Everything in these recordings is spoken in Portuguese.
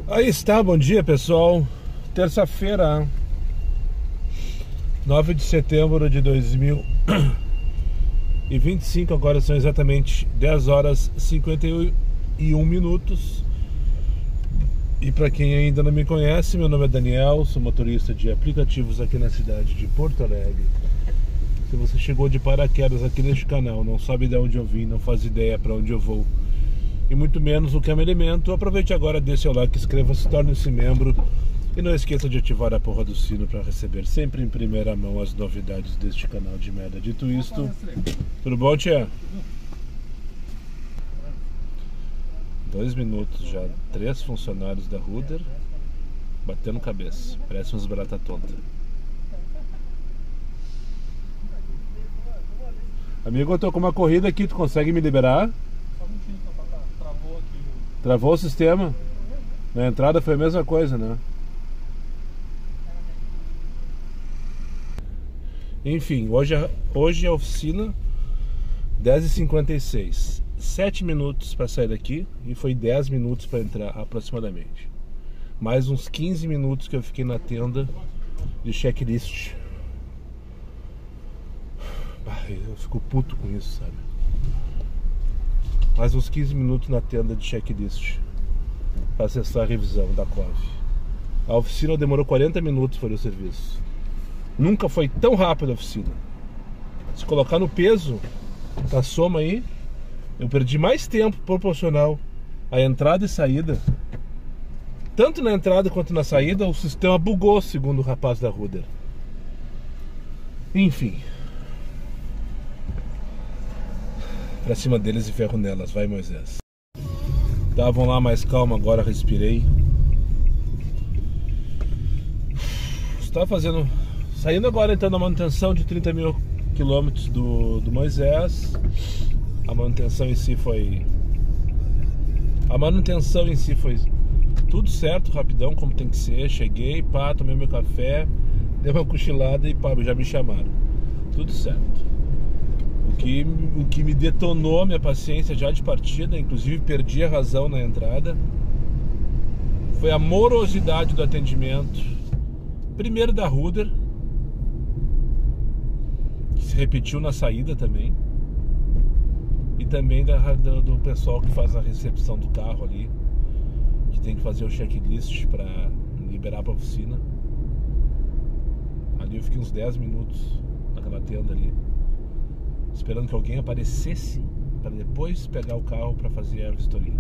Aí está, bom dia pessoal. Terça-feira, 9 de setembro de 2025. Agora são exatamente 10 horas e 51 minutos. E para quem ainda não me conhece, meu nome é Daniel, sou motorista de aplicativos aqui na cidade de Porto Alegre. Se você chegou de paraquedas aqui neste canal, não sabe de onde eu vim, não faz ideia para onde eu vou, e muito menos o que eu me alimento, aproveite agora, dê seu like, inscreva-se, torne-se membro e não esqueça de ativar a porra do sino para receber sempre em primeira mão as novidades deste canal de merda. Dito isto, tudo bom, tia? 2 minutos já, 3 funcionários da Ruder batendo cabeça, parece uns barata tonta. Amigo, eu tô com uma corrida aqui, tu consegue me liberar? Travou aqui. Travou o sistema? Na entrada foi a mesma coisa, né? Enfim, hoje a oficina 10h56, 7 minutos para sair daqui e foi 10 minutos para entrar aproximadamente. Mais uns 15 minutos que eu fiquei na tenda de checklist. Eu fico puto com isso, sabe? Mais uns 15 minutos na tenda de checklist para acessar a revisão da COV. A oficina demorou 40 minutos para o serviço. Nunca foi tão rápido a oficina. Se colocar no peso da soma aí, eu perdi mais tempo proporcional à entrada e saída. Tanto na entrada quanto na saída, o sistema bugou, segundo o rapaz da Ruder. Enfim. Pra cima deles e ferro nelas, vai Moisés. Estavam lá mais calmo, agora respirei. Está fazendo... Saindo agora então da manutenção de 30 mil quilômetros do Moisés. A manutenção em si foi tudo certo, rapidão, como tem que ser. Cheguei, pá, tomei meu café, dei uma cochilada e pá, já me chamaram. Tudo certo. O que me detonou a minha paciência já de partida, inclusive perdi a razão na entrada, foi a morosidade do atendimento. Primeiro da Ruder, que se repetiu na saída também, e também do pessoal que faz a recepção do carro ali, que tem que fazer o checklist para liberar para a oficina. Ali eu fiquei uns 10 minutos naquela tenda ali, esperando que alguém aparecesse para depois pegar o carro para fazer a vistoria.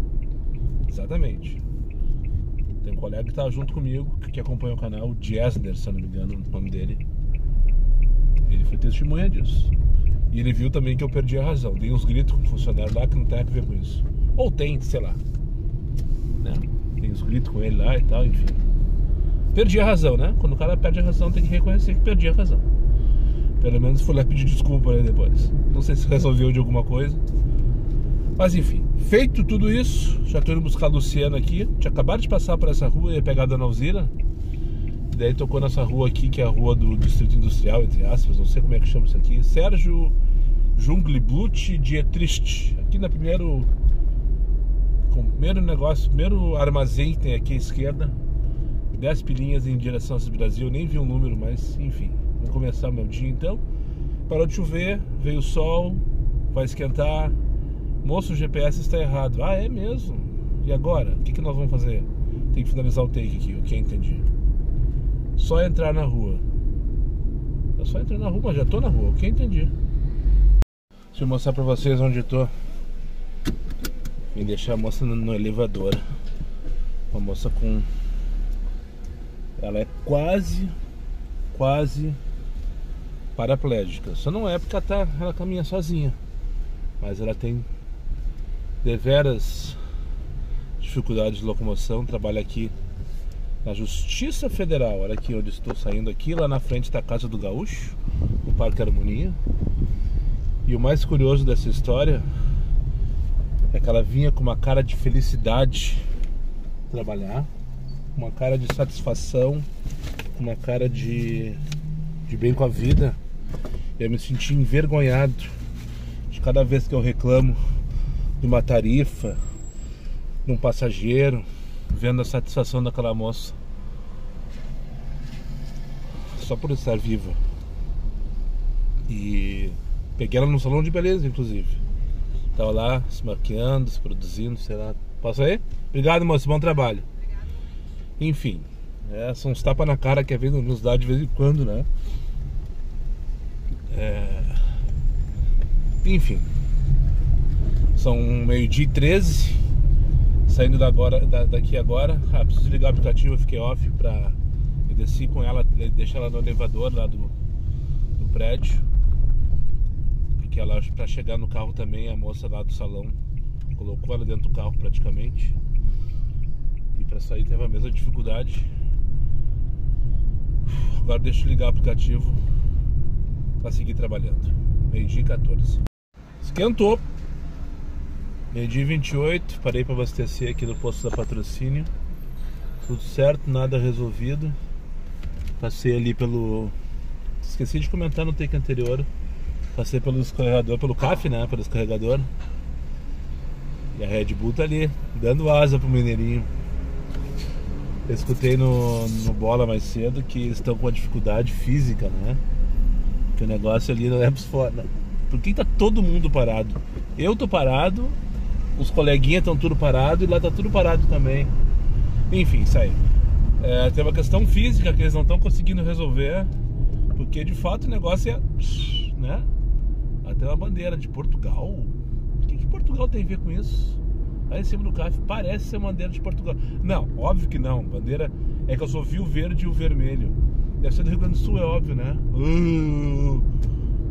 Exatamente. Tem um colega que está junto comigo, que acompanha o canal, o Jesner, se eu não me engano o nome dele. Ele foi testemunha disso. E ele viu também que eu perdi a razão. Dei uns gritos com o funcionário lá que não tem a ver com isso. Ou tem, sei lá, né? Tem uns gritos com ele lá e tal, enfim. Perdi a razão, né? Quando o cara perde a razão, tem que reconhecer que perdi a razão. Pelo menos fui lá pedir desculpa pra ele depois. Não sei se resolveu de alguma coisa. Mas enfim, feito tudo isso, já tô indo buscar a Luciana aqui. Tinha acabado de passar por essa rua e ia pegar a Dona Alzira. E daí tocou nessa rua aqui, que é a rua do Distrito Industrial, entre aspas. Não sei como é que chama isso aqui. Sérgio Jungliblut Dietrich. Aqui na primeiro armazém que tem aqui à esquerda. 10 pilinhas em direção ao Brasil. Nem vi o número, mas enfim. Vamos começar meu dia então. Parou de chover, veio o sol, vai esquentar. Moço, o GPS está errado. Ah, é mesmo? E agora? O que nós vamos fazer? Tem que finalizar o take aqui, ok, entendi. Só entrar na rua. É só entrar na rua, mas já tô na rua, ok, entendi. Deixa eu mostrar pra vocês onde eu tô. Vim deixar a moça no elevador. Uma moça com... Ela é quase paraplégica. Só não é porque ela caminha sozinha, mas ela tem deveras dificuldades de locomoção. Trabalha aqui na Justiça Federal. Olha aqui onde estou saindo aqui. Lá na frente está a Casa do Gaúcho, o Parque Harmonia. E o mais curioso dessa história é que ela vinha com uma cara de felicidade trabalhar, uma cara de satisfação, uma cara de bem com a vida. Eu me senti envergonhado de cada vez que eu reclamo de uma tarifa, de um passageiro, vendo a satisfação daquela moça só por estar viva. E peguei ela no salão de beleza, inclusive. Tava lá se maquiando, se produzindo, sei lá. Posso aí? Obrigado, moço, bom trabalho. Enfim, são uns tapas na cara que a vida nos dá de vez em quando, né? Enfim, são 12h13, saindo daqui agora. Preciso ligar o aplicativo, eu fiquei off eu desci com ela, deixar ela no elevador lá do prédio, porque ela, pra chegar no carro também, a moça lá do salão colocou ela dentro do carro praticamente, e pra sair teve a mesma dificuldade. Agora deixa eu ligar o aplicativo pra seguir trabalhando. 12h14. Esquentou. 12h28, parei para abastecer aqui no posto da Patrocínio. Tudo certo, nada resolvido. Passei ali pelo... Esqueci de comentar no take anterior. Passei pelo escorregador, pelo CAF, né? Pelo escorregador. E a Red Bull tá ali, dando asa pro Mineirinho. Eu escutei no Bola mais cedo que eles estão com uma dificuldade física, né? Que o negócio ali não é pros fora. Por que tá todo mundo parado? Eu tô parado, os coleguinhas estão tudo parado e lá tá tudo parado também. Enfim, isso aí. Tem uma questão física que eles não estão conseguindo resolver, porque de fato o negócio é, né? Até uma bandeira de Portugal. O que Portugal tem a ver com isso? Lá em cima do CAF parece ser uma bandeira de Portugal. Não, óbvio que não. Bandeira é que eu só vi o verde e o vermelho. Deve ser do Rio Grande do Sul, é óbvio, né?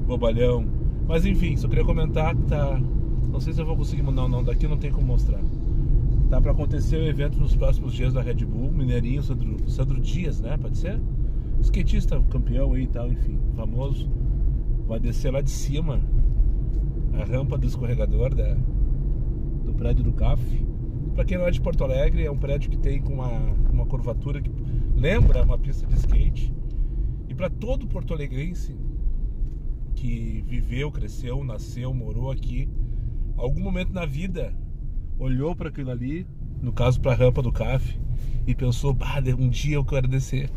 Bobalhão. Mas enfim, só queria comentar que tá... Não sei se eu vou conseguir mandar. Não, daqui não tem como mostrar. Tá pra acontecer o evento nos próximos dias da Red Bull. Mineirinho, Sandro Dias, né? Pode ser? Skatista, campeão aí e tal, enfim, famoso. Vai descer lá de cima a rampa do escorregador do prédio do CAF. Pra quem não é de Porto Alegre, é um prédio que tem com uma curvatura que lembra uma pista de skate. E pra todo porto-alegrense que viveu, cresceu, nasceu, morou aqui, algum momento na vida olhou para aquilo ali, no caso para a rampa do CAF, e pensou, um dia eu quero descer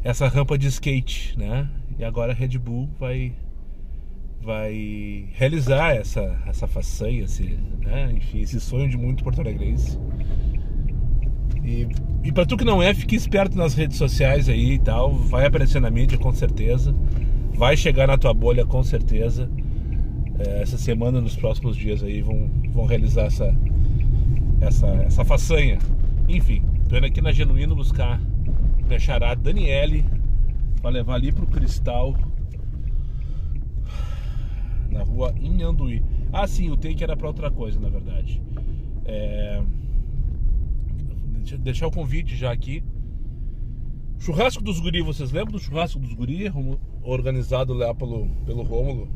essa rampa de skate, né? E agora a Red Bull vai realizar essa façanha, né? Enfim, esse sonho de muito porto-alegrense. E pra tu que não é, fique esperto nas redes sociais aí e tal, vai aparecer na mídia com certeza. Vai chegar na tua bolha com certeza. Essa semana, nos próximos dias aí, vão realizar essa façanha. Enfim, tô indo aqui na Genuíno buscar minha xará Daniele pra levar ali pro Cristal, na rua Inhanduí. Ah, sim, o take era pra outra coisa, na verdade. Deixar o convite já aqui. Churrasco dos Guri, vocês lembram do Churrasco dos Guri? Organizado lá pelo Rômulo,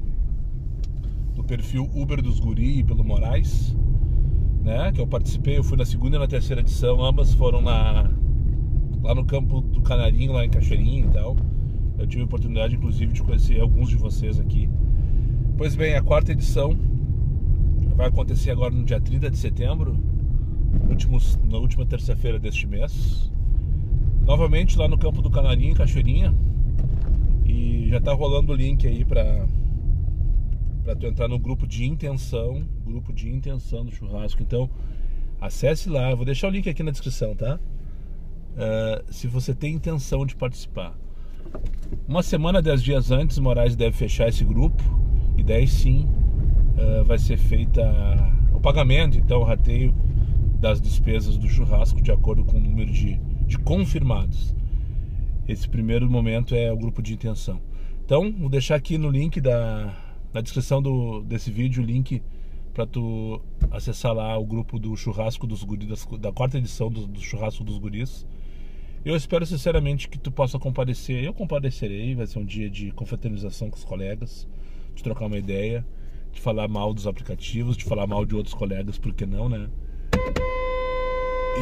do perfil Uber dos Guri, e pelo Moraes, né? Que eu participei, eu fui na segunda e na terceira edição, ambas foram lá no campo do Canarinho, lá em Cachoeirinha e tal. Eu tive a oportunidade, inclusive, de conhecer alguns de vocês aqui. Pois bem, a quarta edição vai acontecer agora no dia 30 de setembro, na última terça-feira deste mês. Novamente lá no campo do Canarinho, em Cachoeirinha. E já tá rolando o link aí pra tu entrar no grupo de intenção do churrasco. Então acesse lá, eu vou deixar o link aqui na descrição, tá? Se você tem intenção de participar. Uma semana, 10 dias antes, Moraes deve fechar esse grupo. E daí sim vai ser feita o pagamento, então o rateio das despesas do churrasco de acordo com o número de confirmados. Esse primeiro momento é o grupo de intenção. Então vou deixar aqui no link na descrição desse vídeo o link para tu acessar lá o grupo do churrasco dos guris, da quarta edição do churrasco dos guris. Eu espero sinceramente que tu possa comparecer. Eu comparecerei, vai ser um dia de confraternização com os colegas, de trocar uma ideia, de falar mal dos aplicativos, de falar mal de outros colegas, por que não, né?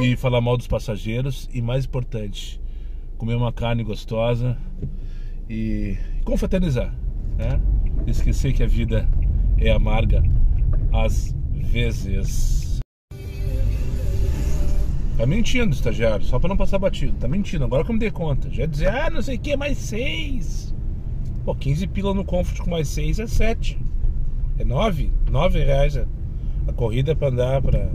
E falar mal dos passageiros, e mais importante, comer uma carne gostosa e confraternizar, né? Esquecer que a vida é amarga às vezes. Tá mentindo, estagiário, só pra não passar batido. Tá mentindo, agora que eu me dei conta. Já ia dizer, não sei o que, mais 6. Pô, 15 pila no Comfort com mais 6 é 7. É 9. 9 reais a corrida pra andar pra...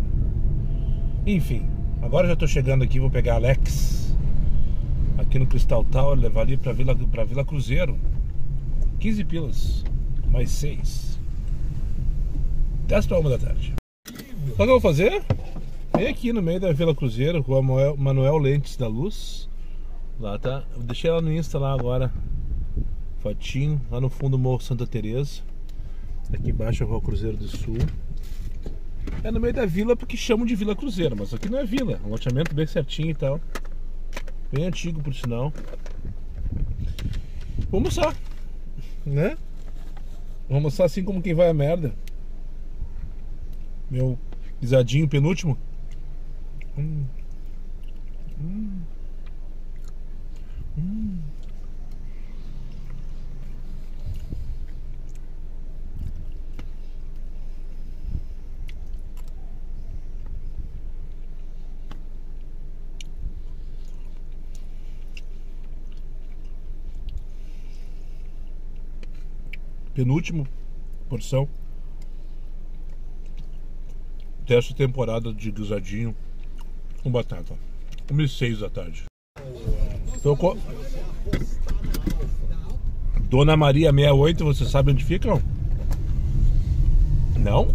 Enfim, agora já tô chegando aqui, vou pegar Alex aqui no Crystal Tower, levar ali pra Vila Cruzeiro. 15 pilas, mais 6. 10 pra 1 da tarde. Sabe o que eu vou fazer? Vem aqui no meio da Vila Cruzeiro, Rua Manuel Lentes da Luz. Lá tá, eu deixei ela no Insta lá agora. Fotinho, lá no fundo do Morro Santa Teresa. Aqui embaixo é a Rua Cruzeiro do Sul. É no meio da vila porque chamam de Vila Cruzeiro, mas aqui não é vila, é um loteamento bem certinho e tal. Bem antigo por sinal. Vamos almoçar, né? Vamos almoçar assim como quem vai a merda. Meu guisadinho penúltimo. Penúltimo porção dessa temporada de guisadinho com batata. 1h06 da tarde. Tocou. Dona Maria 68, você sabe onde fica? Não?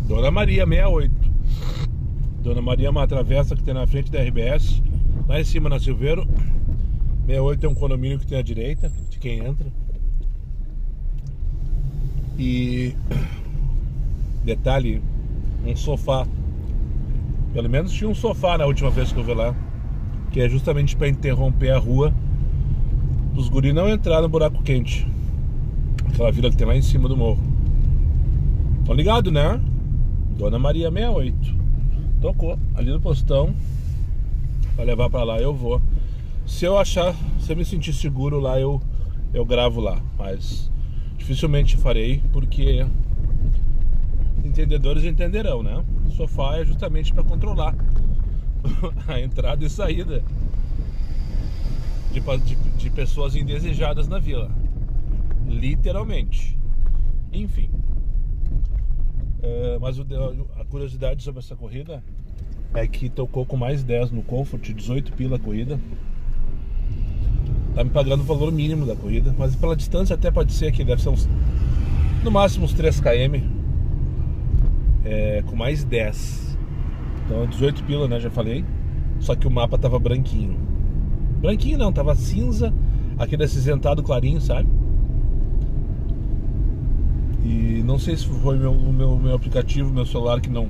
Dona Maria 68. Dona Maria é uma travessa que tem na frente da RBS, lá em cima na Silveiro. 68 é um condomínio que tem à direita de quem entra. E detalhe, um sofá. Pelo menos tinha um sofá na última vez que eu vi lá, que é justamente para interromper a rua, os guris não entrar no buraco quente, aquela vila que tem lá em cima do morro. Tão ligado, né? Dona Maria 68. Tocou ali no postão. Pra levar pra lá eu vou. Se eu achar, se eu me sentir seguro lá, eu gravo lá. Mas dificilmente farei, porque entendedores entenderão, né? O sofá é justamente para controlar a entrada e saída de pessoas indesejadas na vila. Literalmente. Enfim. Mas a curiosidade sobre essa corrida é que tocou com mais 10 no Comfort, 18 pila a corrida. Tá me pagando o valor mínimo da corrida, mas pela distância até pode ser que deve ser no máximo uns 3 km, com mais 10. Então 18 pila, né, já falei. Só que o mapa tava branquinho. Branquinho não, tava cinza, aquele acinzentado clarinho, sabe? E não sei se foi o meu aplicativo, meu celular que não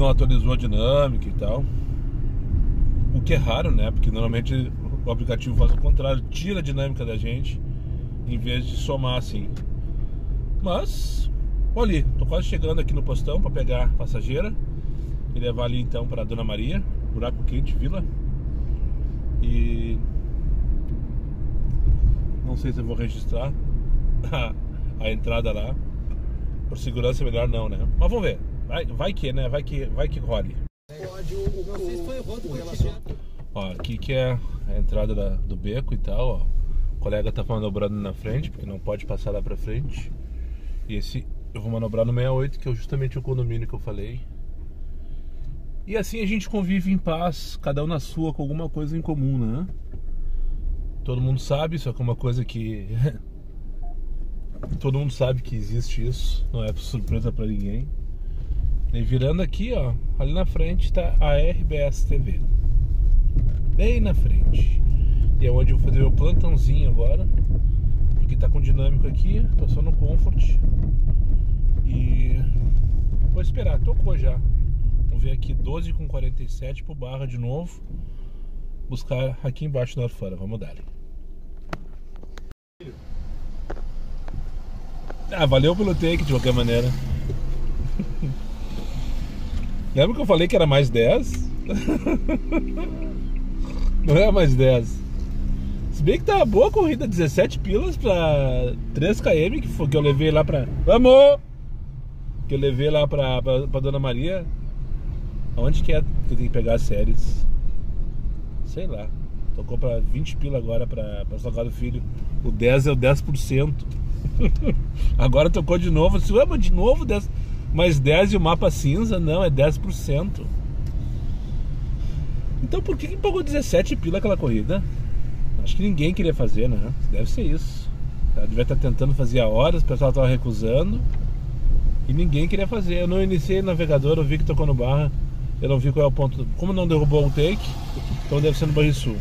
atualizou a dinâmica e tal. O que é raro, né? Porque normalmente o aplicativo faz o contrário, tira a dinâmica da gente em vez de somar assim. Mas, olha ali, tô quase chegando aqui no postão para pegar a passageira e levar ali então para Dona Maria, Buraco Quente, Vila. E não sei se eu vou registrar a entrada lá. Por segurança é melhor não, né? Mas vamos ver. Vai que, né? Vai que role. Ó, aqui que é a entrada do beco e tal, ó. O colega tá manobrando na frente, porque não pode passar lá pra frente. E esse eu vou manobrar no 68, que é justamente o condomínio que eu falei. E assim a gente convive em paz, cada um na sua, com alguma coisa em comum, né? Todo mundo sabe, isso é uma coisa que todo mundo sabe que existe isso, não é surpresa pra ninguém. E virando aqui, ó, ali na frente tá a RBS TV, bem na frente. E é onde eu vou fazer meu plantãozinho agora, porque tá com dinâmico aqui, tô só no Comfort. E vou esperar, tocou já. Vamos ver aqui, 12h47 pro Barra de novo. Buscar aqui embaixo na Orfana, vamos dar ali. Valeu pelo take de qualquer maneira. Lembra que eu falei que era mais 10? Não é mais 10. Se bem que tá uma boa corrida, 17 pilas pra 3 km que eu levei lá pra... Vamos! Que eu levei lá pra Dona Maria. Aonde que é que eu tenho que pegar as séries? Sei lá. Tocou pra 20 pila agora pra Salgado Filho. O 10 é o 10%. Agora tocou de novo. Se ama de novo 10, mais 10 e o mapa cinza? Não, é 10%. Então por que pagou 17 pila aquela corrida? Acho que ninguém queria fazer, né? Deve ser isso. Ela devia estar tentando fazer há horas, o pessoal estava recusando e ninguém queria fazer. Eu não iniciei o navegador, eu vi que tocou no Barra. Eu não vi qual é o ponto. Como não derrubou o take, então deve ser no Banrisul.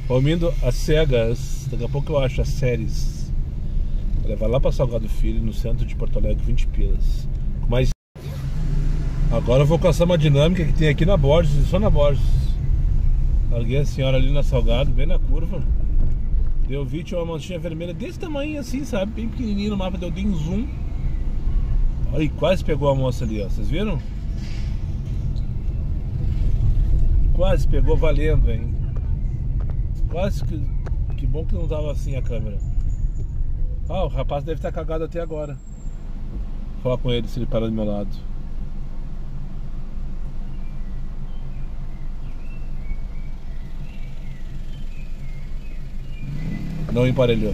Ouvindo as cegas, daqui a pouco eu acho as séries. Vou levar lá para Salgado Filho, no centro de Porto Alegre, 20 pilas. Mas agora eu vou caçar uma dinâmica que tem aqui na Borges, só na Borges. Larguei a senhora ali na Salgado, bem na curva. Deu vi, tinha uma manchinha vermelha desse tamanho assim, sabe? Bem pequenininho no mapa, dei um zoom. Olha, quase pegou a moça ali, ó. Vocês viram? Quase pegou valendo, hein? Quase que bom que não tava assim a câmera. Ah, o rapaz deve estar cagado até agora. Vou falar com ele se ele parar do meu lado. Não emparelhou.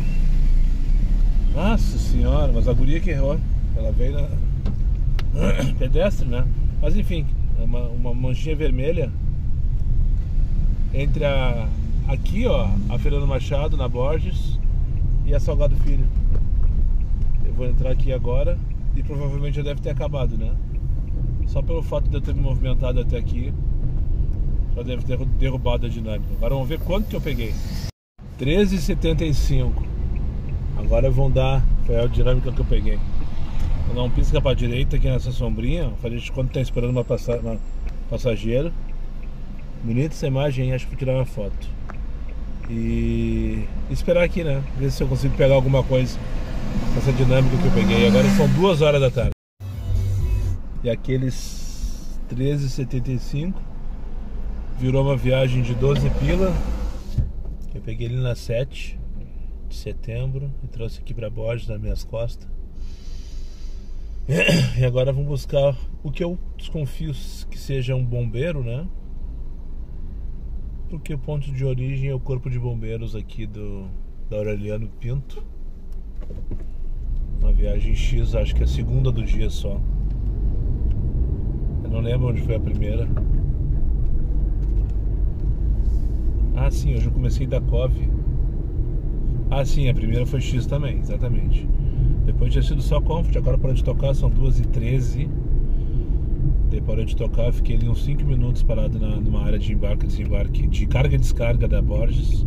Nossa senhora, mas a guria que errou. Ela veio na pedestre, né? Mas enfim, uma manchinha vermelha entre aqui, ó, a Fernando Machado, na Borges, e a Salgado Filho. Eu vou entrar aqui agora e provavelmente já deve ter acabado, né? Só pelo fato de eu ter me movimentado até aqui, já deve ter derrubado a dinâmica. Agora vamos ver quanto que eu peguei. 13,75. Agora vão dar. Foi a dinâmica que eu peguei. Vou dar um pisca para a direita aqui nessa sombrinha. Fazer de quando tá esperando uma passageiro. Bonita essa imagem, acho que vou tirar uma foto. E esperar aqui, né? Ver se eu consigo pegar alguma coisa nessa dinâmica que eu peguei. Agora são 2 horas da tarde. E aqueles 13,75 virou uma viagem de 12 pila. Eu peguei ele na 7 de setembro e trouxe aqui pra Borges, nas minhas costas. E agora vamos buscar o que eu desconfio que seja um bombeiro, né? Porque o ponto de origem é o corpo de bombeiros aqui da Aureliano Pinto. Uma viagem X, acho que é a segunda do dia só. Eu não lembro onde foi a primeira. Ah, sim, hoje eu comecei da Cove. Ah, sim, a primeira foi X também, exatamente. Depois tinha sido só Comfort, agora parou de tocar, são 2h13. Daí parou de tocar, fiquei ali uns 5 minutos parado numa área de embarque e desembarque, de carga e descarga da Borges.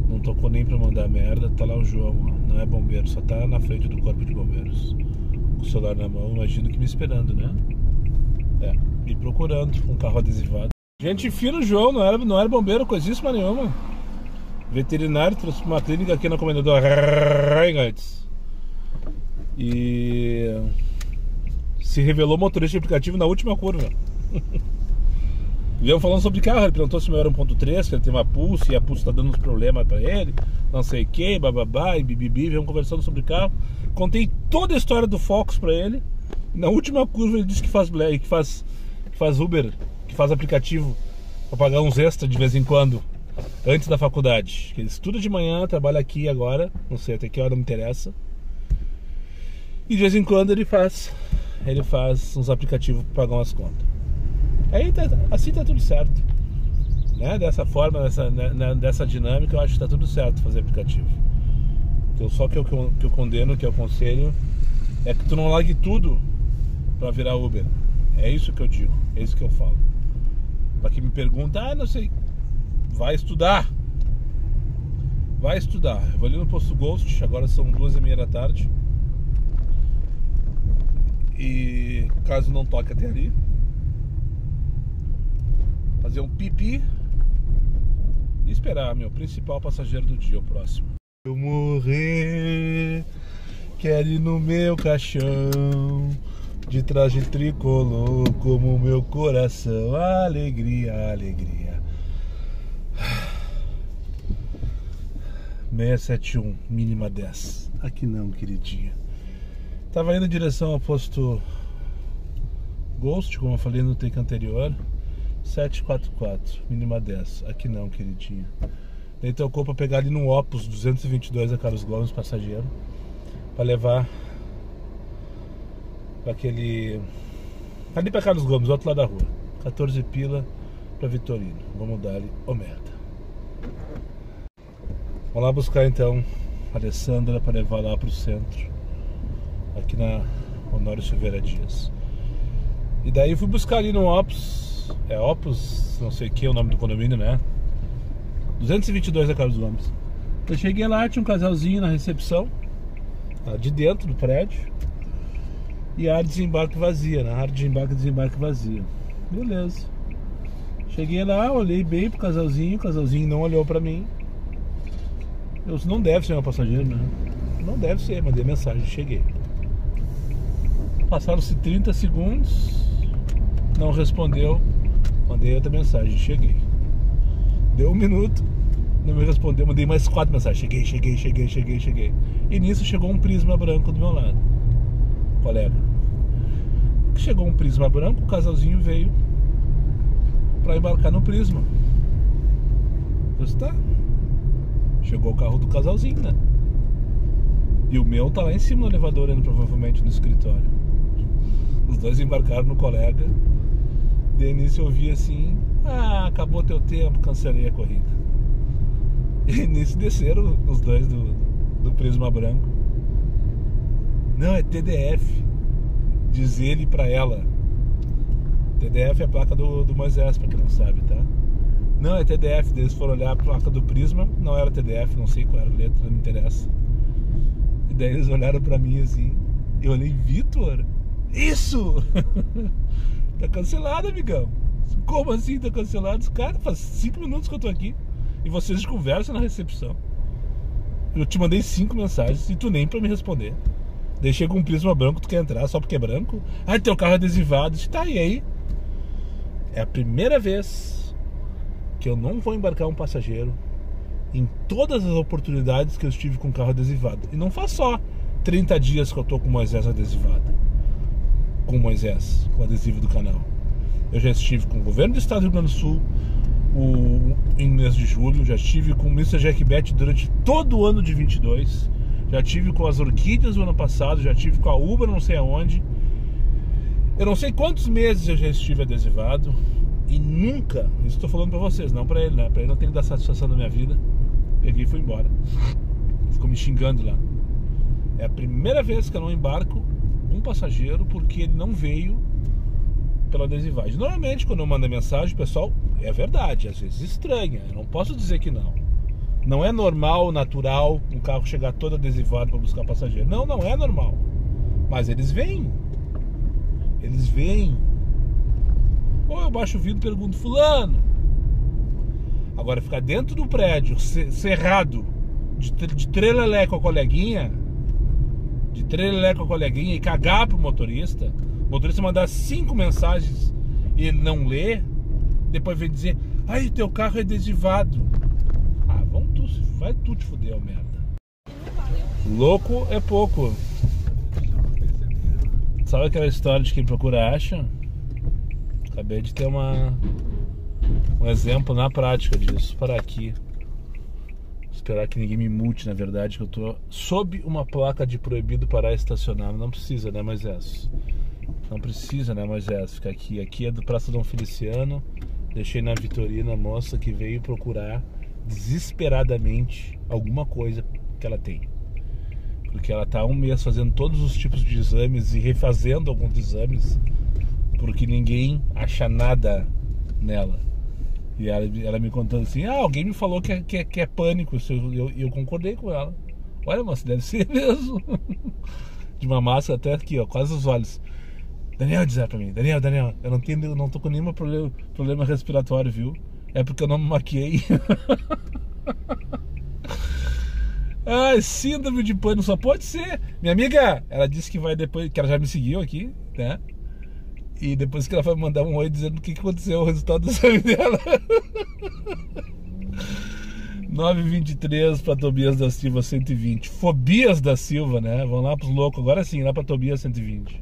Não tocou nem pra mandar merda. Tá lá o João, ó, não é bombeiro, só tá na frente do corpo de bombeiros, com o celular na mão, imagino que me esperando, né? É, me procurando com um carro adesivado. Gente fina, o João, não era bombeiro, coisíssima nenhuma. Veterinário, trouxe pra uma clínica aqui na Comendador Reingartz. E se revelou motorista de aplicativo na última curva. Viemos falando sobre carro, ele perguntou se o meu era 1.3, que ele tem uma Pulse e a Pulse tá dando uns problemas pra ele, não sei o que, bababá, e bibibi, viemos conversando sobre carro. Contei toda a história do Focus pra ele. Na última curva ele disse que faz Black, que faz Uber, que faz aplicativo pra pagar uns extras de vez em quando, antes da faculdade. Ele estuda de manhã, trabalha aqui agora, não sei até que hora, não me interessa. E de vez em quando ele faz uns aplicativos pra pagar umas contas. Aí assim tá tudo certo, né? Dessa forma, dessa dinâmica, eu acho que tá tudo certo fazer aplicativo. Então, só que eu condeno, que eu aconselho, é que tu não largue tudo pra virar Uber. É isso que eu digo, é isso que eu falo. Pra quem me pergunta, não sei, vai estudar. Vai estudar. Eu vou ali no posto Ghost, agora são 2h30 da tarde. E caso não toque até ali, fazer um pipi e esperar meu principal passageiro do dia, o próximo. Eu morrer, quero ir no meu caixão, de traje tricolor, como meu coração. Alegria, alegria. 671, mínima 10. Aqui não, queridinha. Tava indo em direção ao posto Ghost, como eu falei no take anterior, 744, mínima 10. Aqui não, queridinho. Daí tocou pra pegar ali no Opus 222 a Carlos Gomes, passageiro, pra levar pra aquele... ali pra Carlos Gomes, do outro lado da rua. 14 pila pra Vitorino. Vamos dar ali, merda. Vamos lá buscar então a Alessandra pra levar lá pro centro, aqui na Honório Silveira Dias. E daí fui buscar ali no Opus, Opus, não sei o que é o nome do condomínio, né? 222 a Carlos Gomes. Eu cheguei lá, tinha um casalzinho na recepção, de dentro do prédio, e a área de desembarque vazia, né? A área de embarque e desembarque vazia. Beleza. Cheguei lá, olhei bem pro casalzinho, o casalzinho não olhou pra mim. Eu disse, não deve ser meu passageiro, né? Não deve ser, mandei mensagem, cheguei. Passaram-se 30 segundos, não respondeu, mandei outra mensagem, cheguei. Deu 1 minuto, não me respondeu, mandei mais 4 mensagens, cheguei. E nisso chegou um Prisma branco do meu lado, colega. Chegou um Prisma branco, o casalzinho veio pra embarcar no Prisma. Eu disse, tá. Chegou o carro do casalzinho, né? E o meu tá lá em cima no elevador, indo provavelmente no escritório. Os dois embarcaram no colega. De início eu ouvi assim, acabou teu tempo, cancelei a corrida. E nisso desceram os dois do Prisma branco. Não, é TDF, diz ele pra ela. TDF é a placa do Moisés, pra quem não sabe, tá? Não, é TDF. Eles foram olhar a placa do Prisma, não era TDF, não sei qual era a letra, não me interessa. E daí eles olharam pra mim assim, eu olhei, Vitor, isso! Tá cancelado, amigão. Como assim tá cancelado? Cara, faz 5 minutos que eu tô aqui e vocês conversam na recepção. Eu te mandei 5 mensagens e tu nem pra me responder. Daí chega um Prisma branco, tu quer entrar só porque é branco? Teu carro é adesivado. Tá, e aí? É a primeira vez que eu não vou embarcar um passageiro em todas as oportunidades que eu estive com o carro adesivado. E não faz só 30 dias que eu tô com o Moisés adesivado. Com o Moisés, com o adesivo do canal. Eu já estive com o governo do estado do Rio Grande do Sul em mês de julho. Já estive com o Mr. Jack Bet durante todo o ano de 22. Já estive com as Orquídeas no ano passado. Já estive com a Uber não sei aonde. Eu não sei quantos meses eu já estive adesivado. E nunca, isso estou falando pra vocês, não pra ele, né? Pra ele não tem que dar satisfação na minha vida. Peguei e fui embora. Ficou me xingando lá. É a primeira vez que eu não embarco um passageiro porque ele não veio pela adesivagem. Normalmente quando eu mando a mensagem, pessoal, é verdade, às vezes estranha. Eu não posso dizer que não. Não é normal, natural, um carro chegar todo adesivado para buscar passageiro. Não, não é normal. Mas eles vêm. Eles vêm. Ou eu baixo o vidro e pergunto, fulano. Agora ficar dentro do prédio, cerrado, de trelelé com a coleguinha, e cagar pro motorista, o motorista mandar 5 mensagens e ele não lê, depois vem dizer, teu carro é adesivado. Vai tu te fuder, merda. Louco é pouco. Sabe aquela história de quem procura acha? Acabei de ter um exemplo na prática disso. Parar aqui. Esperar que ninguém me multe, na verdade, que eu tô sob uma placa de proibido parar e estacionar. Não precisa, né, Moisés? Não precisa, né, Moisés? Ficar aqui. Aqui é do Praça Dom Feliciano. Deixei na Vitorina a moça que veio procurar desesperadamente alguma coisa que ela tem. Porque ela tá há 1 mês fazendo todos os tipos de exames e refazendo alguns exames, porque ninguém acha nada nela. E ela me contando assim, alguém me falou que é pânico. Eu concordei com ela. Olha, moça, deve ser mesmo. De uma máscara até aqui, ó, quase os olhos. Daniel diz pra mim, Daniel, eu não tô com nenhum problema respiratório, viu? É porque eu não me maquiei. Síndrome de pânico só pode ser. Minha amiga, ela disse que vai depois, que ela já me seguiu aqui, né? E depois que ela vai mandar um oi dizendo o que aconteceu, o resultado do exame dela. 9h23 pra Tobias da Silva 120. Fobias da Silva, né? Vamos lá pros loucos, agora sim, lá pra Tobias 120.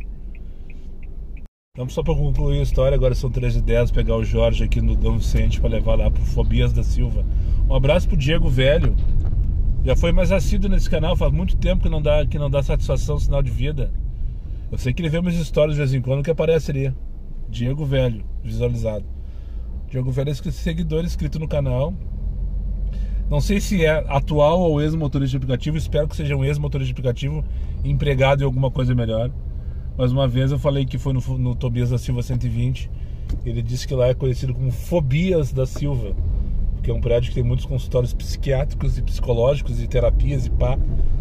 Vamos só para concluir a história, agora são 13h10, pegar o Jorge aqui no Dom Vicente para levar lá pro Fobias da Silva. Um abraço pro Diego Velho. Já foi mais assíduo nesse canal, faz muito tempo que não dá satisfação, sinal de vida. Eu sei que ele vê umas histórias de vez em quando que aparece ali. Diego Velho, visualizado. Diego Velho é seguidor inscrito no canal. Não sei se é atual ou ex-motorista de aplicativo, espero que seja um ex-motorista de aplicativo empregado em alguma coisa melhor. Mas uma vez eu falei que foi no Tobias da Silva 120. Ele disse que lá é conhecido como Fobias da Silva, porque é um prédio que tem muitos consultórios psiquiátricos e psicológicos e terapias e pá.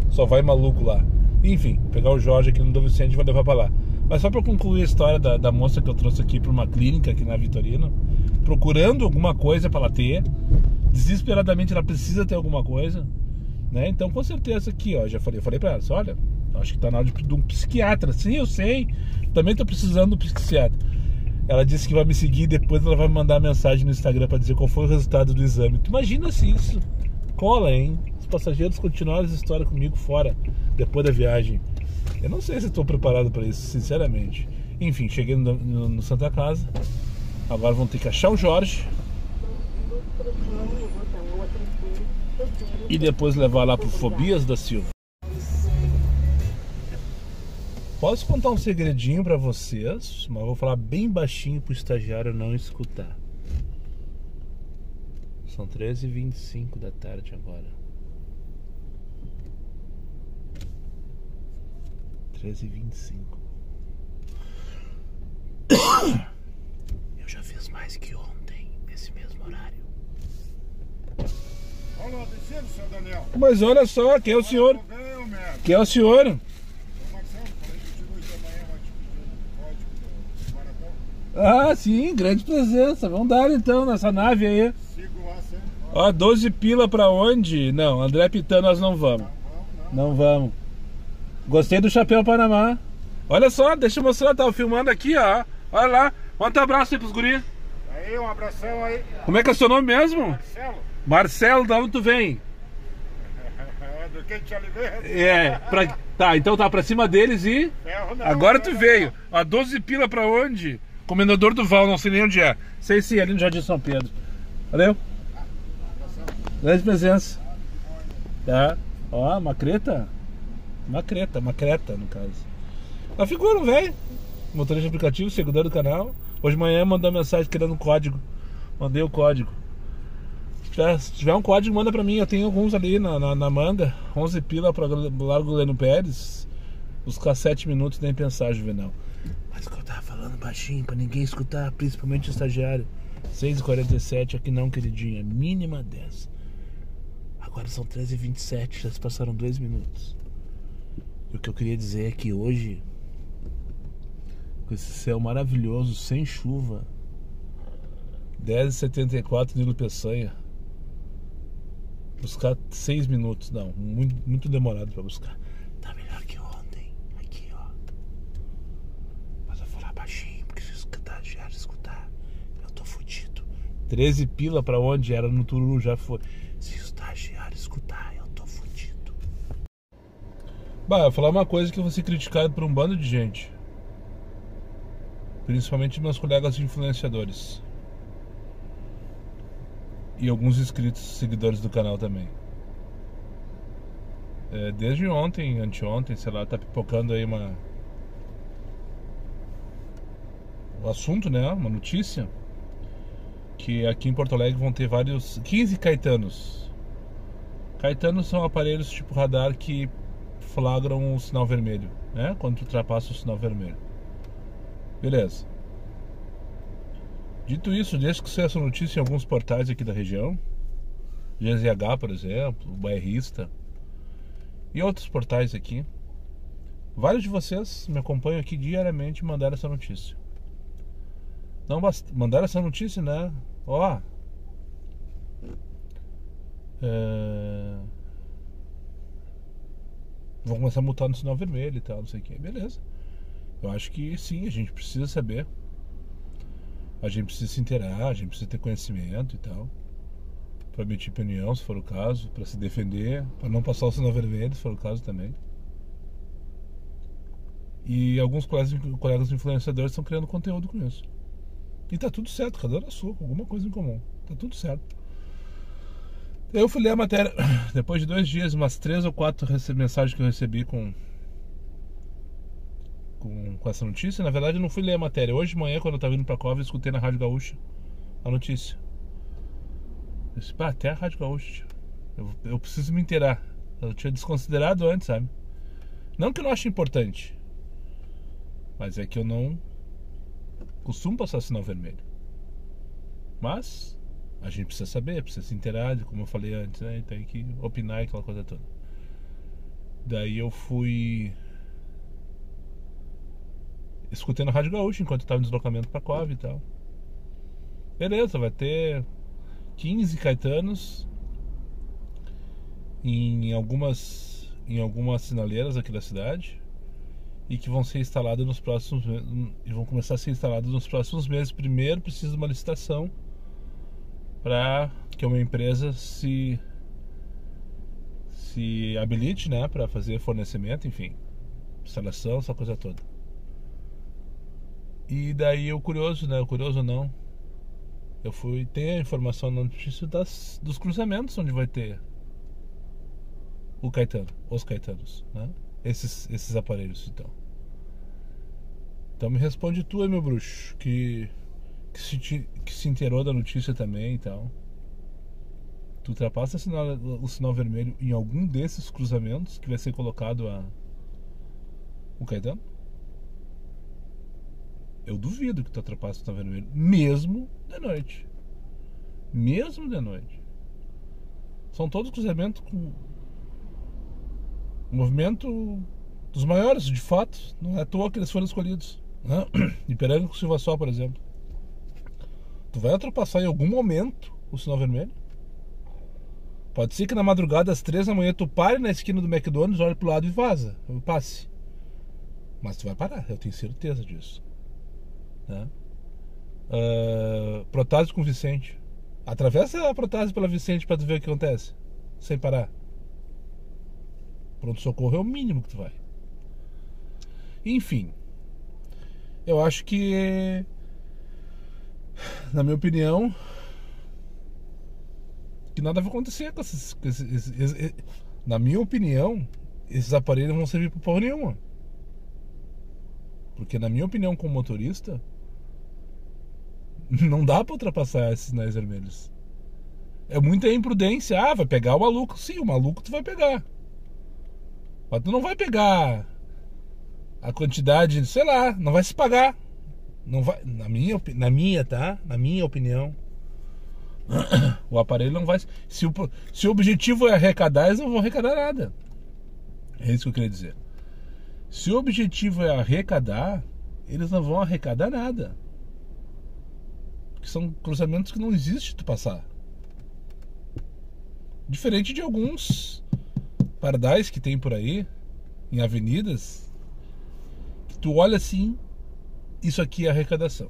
Só vai maluco lá. Enfim, pegar o Jorge aqui no Dom Vicente e vou levar pra lá. Mas só pra concluir a história da moça que eu trouxe aqui pra uma clínica aqui na Vitorino, procurando alguma coisa pra ela ter. Desesperadamente ela precisa ter alguma coisa, né? Então com certeza aqui, ó, eu falei pra ela, olha, acho que tá na hora de um psiquiatra. Sim, eu sei, também tô precisando de um psiquiatra. Ela disse que vai me seguir, depois ela vai me mandar mensagem no Instagram pra dizer qual foi o resultado do exame. Tu imagina se isso cola, hein? Os passageiros continuaram essa história comigo fora, depois da viagem. Eu não sei se estou preparado para isso, sinceramente. Enfim, cheguei no Santa Casa. Agora vão ter que achar o Jorge e depois levar lá pro Fobias da Silva. Posso contar um segredinho pra vocês, mas vou falar bem baixinho pro estagiário não escutar. São 13h25 da tarde agora. 13h25. Eu já fiz mais que ontem, nesse mesmo horário. Olá, descendo, seu Daniel. Mas olha só, quem é o senhor? Quem é o senhor? Ah, sim, grande presença. Vamos dar então nessa nave aí. Sigo lá sempre. Ó, 12 pila pra onde? Não, André Pitano nós não vamos. Não vamos. Gostei do chapéu Panamá. Olha só, deixa eu mostrar, tava filmando aqui, ó. Olha lá, manda um abraço aí pros guri. Aí, um abração aí. Como é que é o seu nome mesmo? Marcelo. Marcelo, da onde tu vem? Do que te Oliveira? Tá, então tá pra cima deles e... Ferro não, agora tu veio. Ó, 12 pila pra onde? Comendador do Val, não sei nem onde é. Sei sim, ali no Jardim São Pedro. Valeu? Grande presença. Tá. Ó, uma creta. Uma creta no caso. A figura, velho. Motorista de aplicativo, seguidor do canal. Hoje de manhã mandou mensagem querendo um código. Mandei o código. Se tiver um código, manda pra mim. Eu tenho alguns ali na manga. 11 pila pra Largo Leno Pérez. Buscar 7 minutos, nem pensar, Juvenal. Mas que eu tava falando baixinho pra ninguém escutar, principalmente o estagiário. 6h47 aqui não, queridinha. Mínima 10. Agora são 13h27, já se passaram 2 minutos. E o que eu queria dizer é que hoje, com esse céu maravilhoso, sem chuva, 10h74 Nilo Peçanha, buscar 6 minutos. Não, muito demorado pra buscar. Tá melhor que ontem. Aqui, ó. Mas eu vou falar baixinho, porque se escutar, eu tô fudido. 13 pila pra onde era no Tururu, já foi. Se o estagiário escutar, eu tô fudido. Bah, eu vou falar uma coisa que eu vou ser criticado por um bando de gente, principalmente meus colegas influenciadores e alguns inscritos, seguidores do canal também. Desde ontem, anteontem, sei lá, tá pipocando aí um assunto, né? Uma notícia que aqui em Porto Alegre vão ter 15 Caetanos. Caetanos são aparelhos tipo radar que flagram o sinal vermelho, né? Quando tu ultrapassa o sinal vermelho. Beleza. Dito isso, desde que saiu essa notícia em alguns portais aqui da região, GZH, por exemplo, o Bairrista e outros portais aqui, vários de vocês me acompanham aqui diariamente e mandaram essa notícia. Não mandaram essa notícia, né? Ó, vão começar a multar no sinal vermelho e tal, não sei o que. Beleza. Eu acho que sim, a gente precisa saber. A gente precisa se inteirar, a gente precisa ter conhecimento e tal, para emitir opinião, se for o caso, para se defender, para não passar o sinal vermelho, se for o caso também. E alguns colegas influenciadores estão criando conteúdo com isso. E tá tudo certo, cada um na sua, com alguma coisa em comum. Tá tudo certo. Eu fui ler a matéria, depois de 2 dias, umas 3 ou 4 mensagens que eu recebi com essa notícia. Na verdade, eu não fui ler a matéria. Hoje de manhã, quando eu tava indo pra Cova, eu escutei na Rádio Gaúcha a notícia. Eu disse, até a Rádio Gaúcha. Eu preciso me inteirar. Eu tinha desconsiderado antes, sabe? Não que eu não ache importante, mas é que eu não costumo passar sinal vermelho. Mas a gente precisa saber, precisa se inteirar, como eu falei antes, né? Tem que opinar e aquela coisa toda. Daí eu fui... escutei na Rádio Gaúcha enquanto eu estava em deslocamento para Cove e tal. Beleza, vai ter 15 Caetanos em algumas sinaleiras aqui da cidade e que vão ser instalados nos próximos e vão começar a ser instalados nos próximos meses. Primeiro precisa de uma licitação para que uma empresa se habilite, né, para fazer fornecimento, enfim, instalação, essa coisa toda. E daí o curioso não, eu fui ter a informação na notícia dos cruzamentos onde vai ter os Caetanos, né? Esses aparelhos, então me responde tu aí, meu bruxo, que se inteirou da notícia também e tal. Tu ultrapassa o sinal vermelho em algum desses cruzamentos que vai ser colocado o Caetano? Eu duvido que tu ultrapasse o sinal vermelho, mesmo de noite. São todos cruzamentos com movimento dos maiores, de fato. Não é à toa que eles foram escolhidos, né? Ipiranga com Silva Sol, por exemplo. Tu vai ultrapassar em algum momento o sinal vermelho? Pode ser que na madrugada às 3 da manhã tu pare na esquina do McDonald's, olhe pro lado e vaza, passe. Mas tu vai parar, eu tenho certeza disso, né? Protásio com Vicente. Atravessa a Protásio pela Vicente pra tu ver o que acontece, sem parar. Pronto-socorro é o mínimo que tu vai. Enfim, eu acho que, na minha opinião, que nada vai acontecer com esses. Na minha opinião, esses aparelhos não vão servir pra porra nenhuma. Porque, na minha opinião, como motorista, não dá pra ultrapassar esses sinais vermelhos. É muita imprudência. Vai pegar o maluco. Sim, o maluco tu vai pegar. Mas tu não vai pegar a quantidade, sei lá, não vai se pagar. Não vai, na minha opinião, o aparelho não vai. Se o objetivo é arrecadar, eles não vão arrecadar nada. É isso que eu queria dizer. Se o objetivo é arrecadar, eles não vão arrecadar nada. Porque são cruzamentos que não existe tu passar. Diferente de alguns pardais que tem por aí, em avenidas, que tu olha assim, isso aqui é arrecadação.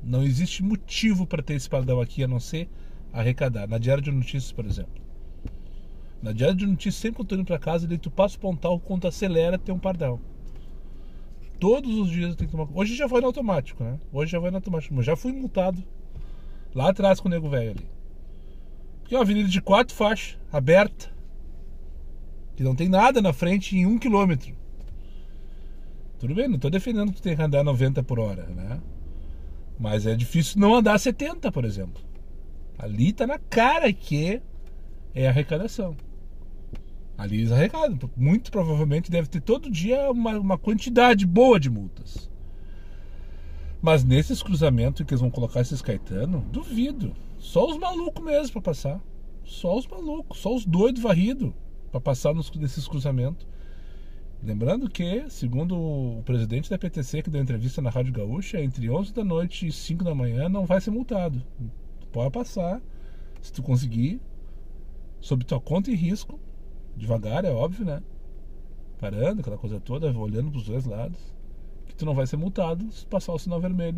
Não existe motivo para ter esse pardal aqui a não ser arrecadar. Na Diário de Notícias, por exemplo. Na Diário de Notícias, sempre que eu tô indo pra casa, daí tu passa o pontal, quando acelera, tem um pardal. Todos os dias eu tenho que tomar. Hoje já foi no automático, né? Mas já fui multado lá atrás com o nego velho ali. Porque é uma avenida de 4 faixas, aberta, que não tem nada na frente em 1 km. Tudo bem, não estou defendendo que tu tem que andar 90 por hora, né? Mas é difícil não andar 70, por exemplo. Ali tá na cara que é arrecadação. Ali eles arrecadam. Muito provavelmente deve ter todo dia uma quantidade boa de multas. Mas nesses cruzamentos que eles vão colocar esses Caetano, duvido. Só os malucos mesmo pra passar. Só os malucos, só os doidos varridos pra passar nesses cruzamentos. Lembrando que, segundo o presidente da PTC que deu entrevista na Rádio Gaúcha, entre 11 da noite e 5 da manhã não vai ser multado. Tu pode passar, se tu conseguir, sob tua conta e risco, devagar, é óbvio, né? Parando, aquela coisa toda, olhando pros dois lados, que tu não vai ser multado se passar o sinal vermelho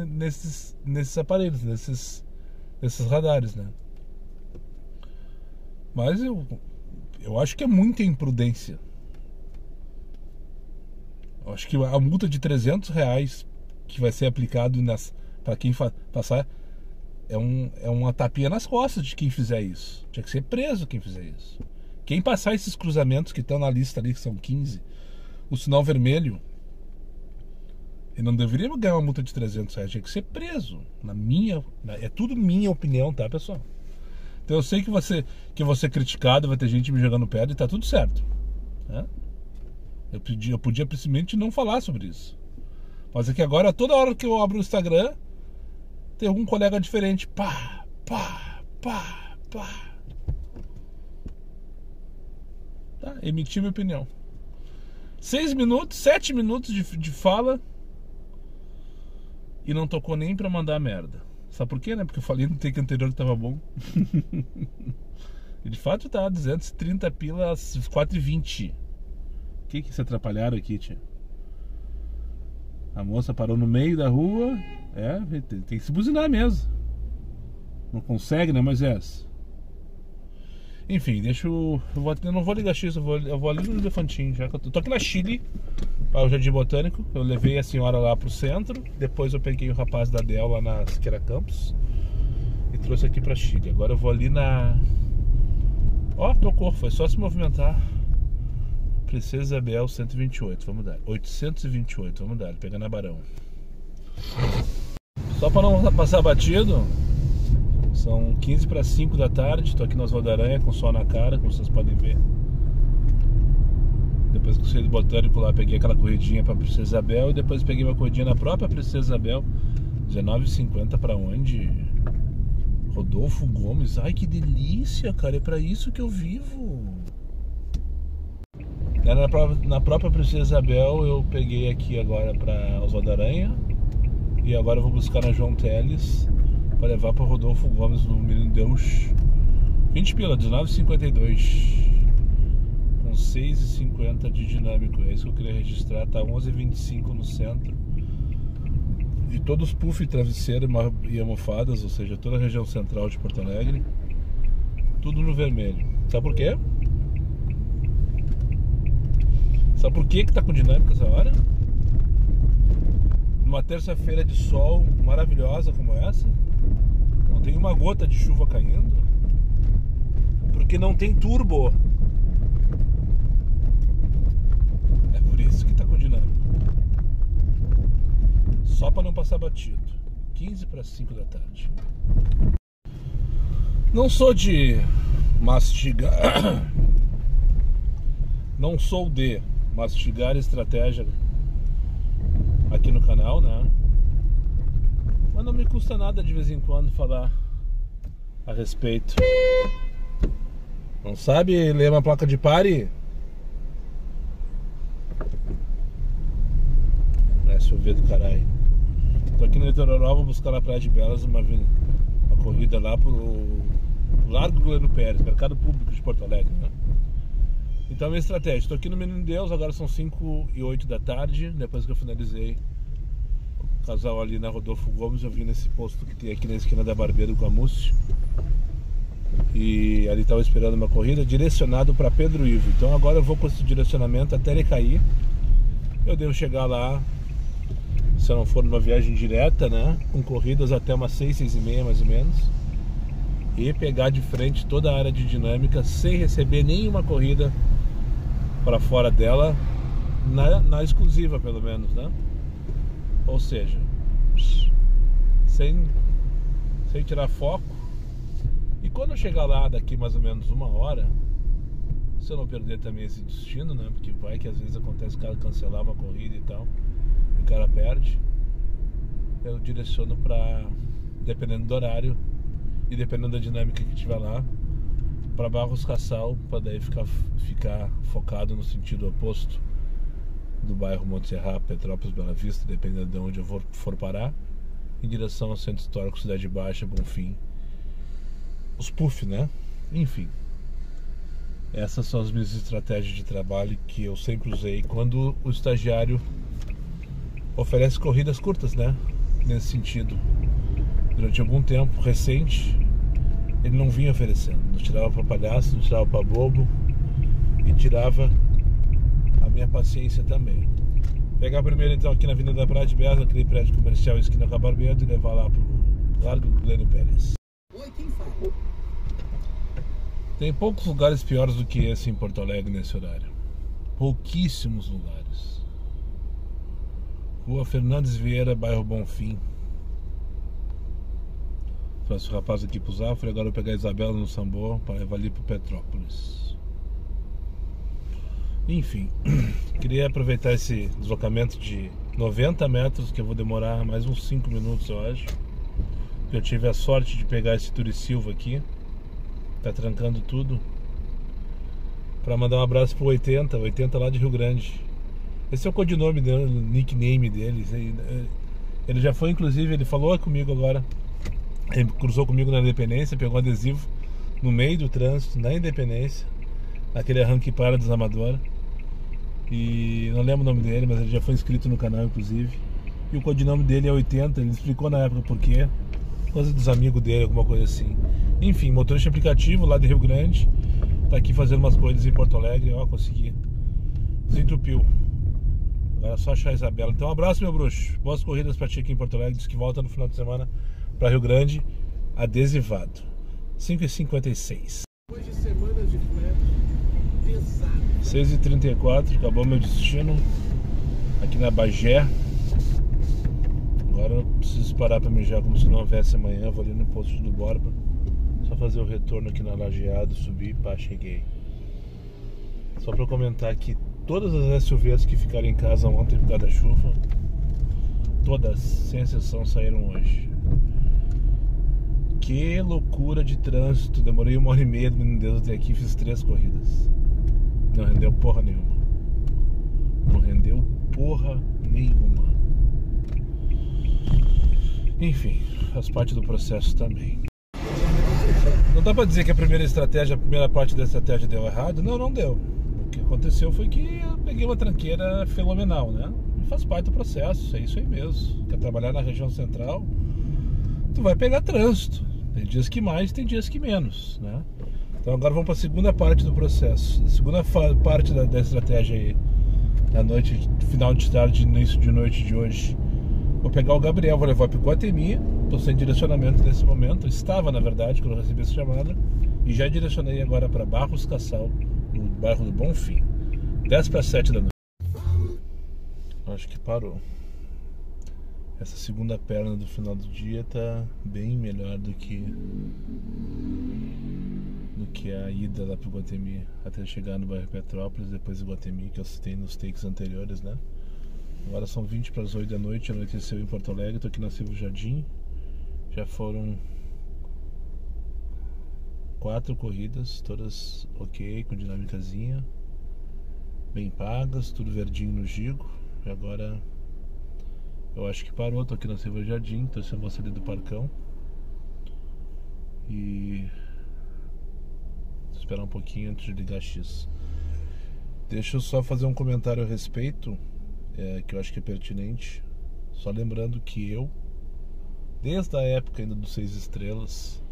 nesses aparelhos, nesses radares, né? Mas eu acho que é muita imprudência. Eu acho que a multa de R$300 que vai ser aplicado para quem passar é uma tapinha nas costas de quem fizer isso. Tinha que ser preso quem fizer isso. Quem passar esses cruzamentos que estão na lista ali, que são 15, o sinal vermelho, ele não deveria ganhar uma multa de R$300, tinha que ser preso. É tudo minha opinião, tá, pessoal? Então eu sei que você criticado, vai ter gente me jogando pedra e tá tudo certo, né? Eu podia simplesmente não falar sobre isso. Mas é que agora, toda hora que eu abro o Instagram, tem algum colega diferente. Pá. Tá, emiti minha opinião. 6 minutos, 7 minutos de fala e não tocou nem pra mandar merda. Sabe por quê, né? Porque eu falei no take anterior que tava bom. E de fato tá, 230 pila às 4h20. O que se atrapalharam aqui, tia? A moça parou no meio da rua. Tem que se buzinar mesmo. Não consegue, né, Moisés? Enfim, eu não vou ligar X, eu vou ali no Elefantinho, já que eu tô aqui na Chile, para o Jardim Botânico. Eu levei a senhora lá pro centro, depois eu peguei o rapaz da Del lá na Siqueira Campos e trouxe aqui pra Chile. Agora eu vou ali na... Ó, tocou, foi só se movimentar. Princesa Isabel 128, vamos dar. 828, vamos dar, pegando a Barão. Só para não passar batido, são 15:05 da tarde, tô aqui na Oswaldo Aranha com sol na cara, como vocês podem ver. Depois que eu saí do Botânico lá, peguei aquela corridinha pra Princesa Isabel e depois peguei uma corridinha na própria Princesa Isabel. 19h50 pra onde? Rodolfo Gomes. Ai, que delícia, cara, é pra isso que eu vivo. Na própria Princesa Isabel eu peguei aqui agora pra Oswaldo Aranha e agora eu vou buscar na João Teles para levar para Rodolfo Gomes no Menino Deus. 20 pila, 19,52 com 6,50 de dinâmico. É isso que eu queria registrar. Tá 11,25 no centro e todos puff, travesseiro e almofadas, ou seja, toda a região central de Porto Alegre, tudo no vermelho. Sabe por quê? Sabe por que tá com dinâmica essa hora? Numa terça-feira de sol maravilhosa como essa, não tem uma gota de chuva caindo, porque não tem turbo. É por isso que tá com dinâmica. Só para não passar batido. 15:05 da tarde. Não sou de mastigar. Não sou de mastigar estratégia aqui no canal, né? Mas não me custa nada de vez em quando falar a respeito. Não sabe ler uma placa de pare? Chover do caralho. Tô aqui no Litoral, vou buscar na Praia de Belas uma corrida lá pro Largo Gleno Pérez, mercado público de Porto Alegre, né? Então a minha estratégia, estou aqui no Menino Deus, agora são 5h08 da tarde, depois que eu finalizei o casal ali na Rodolfo Gomes, eu vim nesse posto que tem aqui na esquina da Barbeiro com a Múcio, e ali estava esperando uma corrida direcionado para Pedro Ivo. Então agora eu vou com esse direcionamento até ele cair, eu devo chegar lá, se eu não for numa viagem direta, né, com corridas até umas 6, 6h30 mais ou menos, e pegar de frente toda a área de dinâmica sem receber nenhuma corrida para fora dela, na exclusiva pelo menos, né? Ou seja, sem tirar foco. E quando eu chegar lá daqui mais ou menos 1 hora, se eu não perder também esse destino, né? Porque vai que às vezes acontece o cara cancelar uma corrida e tal, e o cara perde, eu direciono para, dependendo do horário e dependendo da dinâmica que tiver lá, para Barros Cassal, para daí ficar focado no sentido oposto do bairro Monte Serra, Petrópolis, Bela Vista, dependendo de onde eu for parar, em direção ao Centro Histórico, Cidade Baixa, Bonfim, os PUF, né? Enfim, essas são as minhas estratégias de trabalho que eu sempre usei quando o estagiário oferece corridas curtas, né? Nesse sentido, durante algum tempo recente, ele não vinha oferecendo, nos tirava para palhaço, nos tirava para bobo e tirava a minha paciência também. Pegar primeiro então aqui na Avenida da Praia de Bela, aquele prédio comercial esquina com a Barbedo, e levar lá pro Largo Glênio Pérez. Oi, quem fala? Tem poucos lugares piores do que esse em Porto Alegre nesse horário. Pouquíssimos lugares. Rua Fernandes Vieira, bairro Bonfim. Trouxe o rapaz aqui pro Zafra, agora eu vou pegar a Isabela no Sambô para levar ali pro Petrópolis. Enfim, queria aproveitar esse deslocamento de 90 metros, que eu vou demorar mais uns 5 minutos, eu acho. Eu tive a sorte de pegar esse Turisilva aqui, tá trancando tudo, para mandar um abraço pro 80 lá de Rio Grande. Esse é o codinome dele, o nickname dele. Ele já foi, inclusive, ele falou comigo agora. Ele cruzou comigo na Independência, pegou um adesivo no meio do trânsito, na Independência, naquele arranque para dos Amador. E não lembro o nome dele, mas ele já foi inscrito no canal, inclusive. E o codinome dele é 80, ele explicou na época por quê. Coisa dos amigos dele, alguma coisa assim. Enfim, motorista aplicativo lá de Rio Grande. Tá aqui fazendo umas coisas em Porto Alegre, ó, consegui. Desentupiu. Agora é só achar a Isabela. Então, um abraço, meu bruxo. Boas corridas pra ti aqui em Porto Alegre. Diz que volta no final de semana pra Rio Grande, adesivado. 5h56. Depois de semanas de frete pesado. 6h34, acabou meu destino. Aqui na Bagé. Agora eu preciso parar pra mijar como se não houvesse amanhã. Vou ali no posto do Borba. Só fazer o retorno aqui na Lajeado, subir, pá, cheguei. Só pra comentar que todas as SUVs que ficaram em casa ontem por causa da chuva, todas, sem exceção, saíram hoje. Que loucura de trânsito. Demorei 1h30 do menino Deus até aqui, fiz 3 corridas. Não rendeu porra nenhuma. Não rendeu porra nenhuma. Enfim, faz parte do processo também. Não dá pra dizer que a primeira parte da estratégia deu errado. Não deu. O que aconteceu foi que eu peguei uma tranqueira fenomenal, né? E faz parte do processo, é isso aí mesmo. Quer trabalhar na região central, tu vai pegar trânsito. Tem dias que mais, tem dias que menos, né? Então agora vamos para a segunda parte do processo. A segunda parte da estratégia aí, da noite, final de tarde, início de noite de hoje. Vou pegar o Gabriel, vou levar para o Iguatemi. Estou sem direcionamento nesse momento. Estava, na verdade, quando eu recebi essa chamada. E já direcionei agora para Barros Cassal, no bairro do Bonfim. 10h07 da noite. Acho que parou. Essa segunda perna do final do dia tá bem melhor do que a ida lá pro Iguatemi, até chegar no bairro Petrópolis, depois Iguatemi, que eu citei nos takes anteriores, né? Agora são 20h08 da noite, anoiteceu em Porto Alegre, tô aqui na Silva Jardim. Já foram 4 corridas, todas ok, com dinâmicazinha, bem pagas, tudo verdinho no gigo. E agora eu acho que parou, tô aqui na Silva Jardim, tô sem a moça ali do Parcão. E vou esperar um pouquinho antes de ligar X. Deixa eu só fazer um comentário a respeito, que eu acho que é pertinente. Só lembrando que eu, desde a época ainda dos 6 estrelas,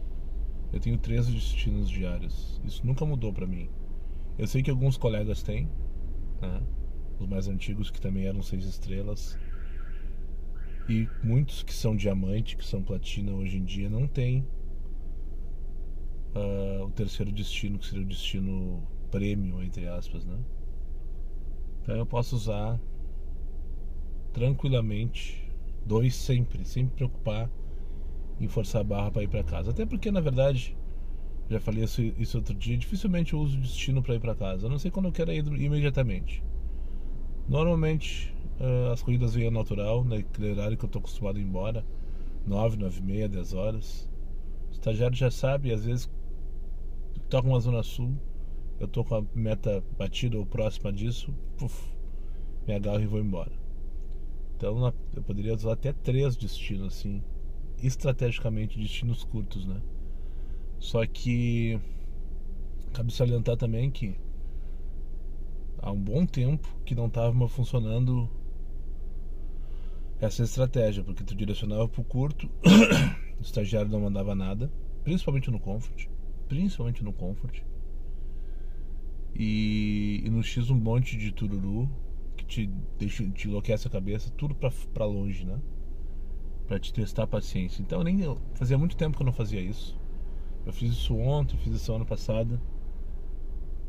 eu tenho 13 destinos diários. Isso nunca mudou pra mim. Eu sei que alguns colegas têm, né? Os mais antigos que também eram 6 estrelas. E muitos que são diamante, que são platina hoje em dia, não tem o terceiro destino, que seria o destino premium, entre aspas, né? Então eu posso usar tranquilamente 2 sempre, sem me preocupar em forçar a barra para ir para casa. Até porque, na verdade, já falei isso outro dia, dificilmente eu uso o destino para ir para casa, a não ser quando eu quero ir imediatamente. Normalmente as corridas vêm ao natural, naquele horário que eu estou acostumado a ir embora, 9, 9h30, 10 horas. O estagiário já sabe, às vezes toca uma zona sul, eu tô com a meta batida ou próxima disso, me agarro e vou embora. Então eu poderia usar até 3 destinos, assim, estrategicamente, destinos curtos, né? Só que cabe salientar também que há um bom tempo que não estava funcionando essa estratégia, porque tu direcionava pro curto, o estagiário não mandava nada, principalmente no Comfort, e no X um monte de tururu, que te enlouquece a cabeça, tudo pra longe, né? Pra te testar a paciência. Então fazia muito tempo que eu não fazia isso. Eu fiz isso ontem, fiz isso ano passado,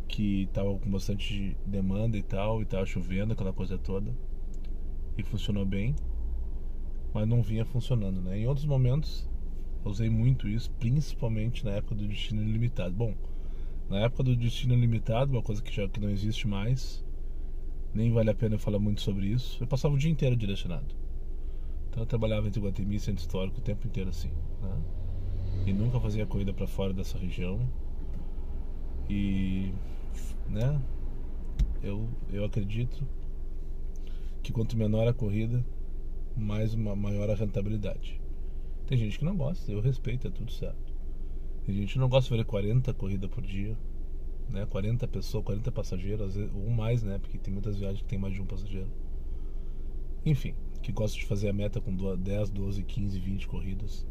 que tava com bastante demanda e tal, e tava chovendo, aquela coisa toda, e funcionou bem, mas não vinha funcionando, né? Em outros momentos eu usei muito isso, principalmente na época do Destino Ilimitado. Bom, na época do Destino Ilimitado, uma coisa que não existe mais, nem vale a pena eu falar muito sobre isso, eu passava o dia inteiro direcionado. Então eu trabalhava entre Guatemi e Centro Histórico o tempo inteiro assim, né? E nunca fazia corrida para fora dessa região. E, né, eu acredito que quanto menor a corrida, maior a rentabilidade. Tem gente que não gosta, eu respeito, é tudo certo. Tem gente que não gosta de fazer 40 corridas por dia, né? 40 pessoas, 40 passageiros, às vezes, ou mais, né? Porque tem muitas viagens que tem mais de um passageiro. Enfim, que gosta de fazer a meta com 10, 12, 15, 20 corridas.